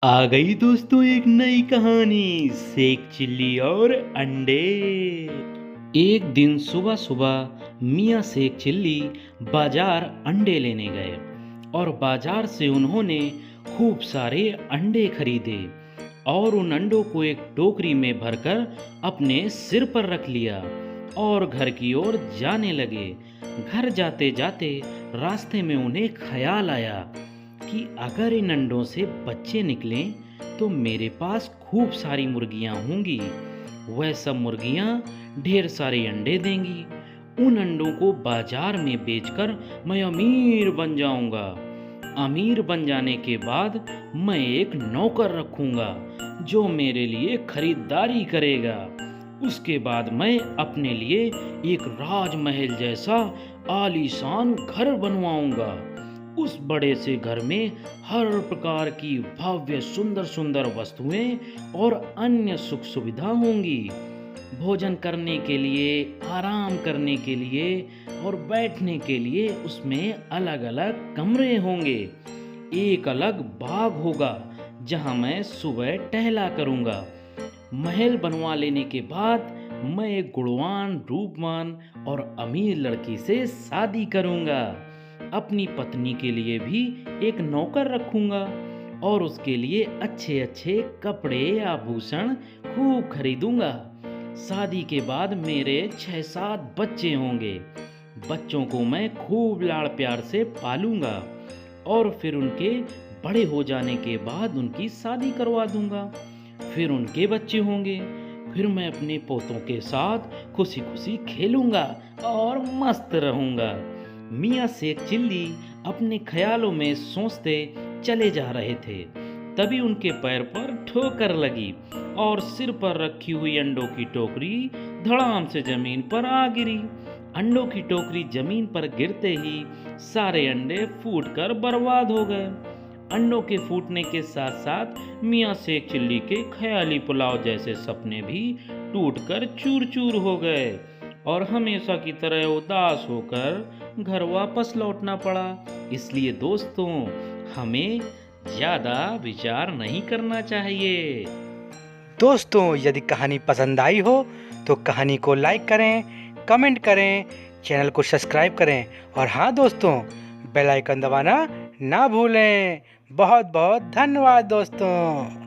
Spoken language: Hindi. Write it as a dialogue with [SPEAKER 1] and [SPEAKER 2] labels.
[SPEAKER 1] आ गई दोस्तों एक नई कहानी शेख चिल्ली और अंडे। एक दिन सुबह सुबह मियाँ शेख चिल्ली बाजार अंडे लेने गए और बाजार से उन्होंने खूब सारे अंडे खरीदे और उन अंडों को एक टोकरी में भरकर अपने सिर पर रख लिया और घर की ओर जाने लगे। घर जाते जाते रास्ते में उन्हें ख्याल आया कि अगर इन अंडों से बच्चे निकलें तो मेरे पास खूब सारी मुर्गियां होंगी। वह सब मुर्गियां ढेर सारे अंडे देंगी। उन अंडों को बाजार में बेचकर मैं अमीर बन जाऊंगा। अमीर बन जाने के बाद मैं एक नौकर रखूंगा जो मेरे लिए खरीदारी करेगा। उसके बाद मैं अपने लिए एक राजमहल जैसा आलीशान घर बनवाऊंगा। उस बड़े से घर में हर प्रकार की भव्य सुंदर सुंदर वस्तुएं और अन्य सुख सुविधा होंगी। भोजन करने के लिए, आराम करने के लिए और बैठने के लिए उसमें अलग अलग कमरे होंगे। एक अलग बाग होगा जहां मैं सुबह टहला करूंगा। महल बनवा लेने के बाद मैं एक गुणवान, रूपवान और अमीर लड़की से शादी करूंगा। अपनी पत्नी के लिए भी एक नौकर रखूंगा और उसके लिए अच्छे अच्छे कपड़े आभूषण खूब खरीदूंगा। शादी के बाद मेरे 6-7 बच्चे होंगे। बच्चों को मैं खूब लाड़ प्यार से पालूंगा और फिर उनके बड़े हो जाने के बाद उनकी शादी करवा दूंगा। फिर उनके बच्चे होंगे। फिर मैं अपने पोतों के साथ खुशी खुशी खेलूंगा और मस्त रहूंगा। मियाँ शेख चिल्ली अपने ख्यालों में सोचते चले जा रहे थे। तभी उनके पैर पर ठोकर लगी और सिर पर रखी हुई अंडों की टोकरी धड़ाम से जमीन पर आ गिरी। अंडों की टोकरी जमीन पर गिरते ही सारे अंडे फूटकर बर्बाद हो गए। अंडों के फूटने के साथ साथ मियाँ शेख चिल्ली के ख्याली पुलाव जैसे सपने भी टूटकर चूर चूर हो गए और हमेशा की तरह उदास होकर घर वापस लौटना पड़ा। इसलिए दोस्तों, हमें ज्यादा विचार नहीं करना चाहिए।
[SPEAKER 2] दोस्तों, यदि कहानी पसंद आई हो तो कहानी को लाइक करें, कमेंट करें, चैनल को सब्सक्राइब करें और हाँ दोस्तों, बेल आइकन दबाना ना भूलें। बहुत बहुत धन्यवाद दोस्तों।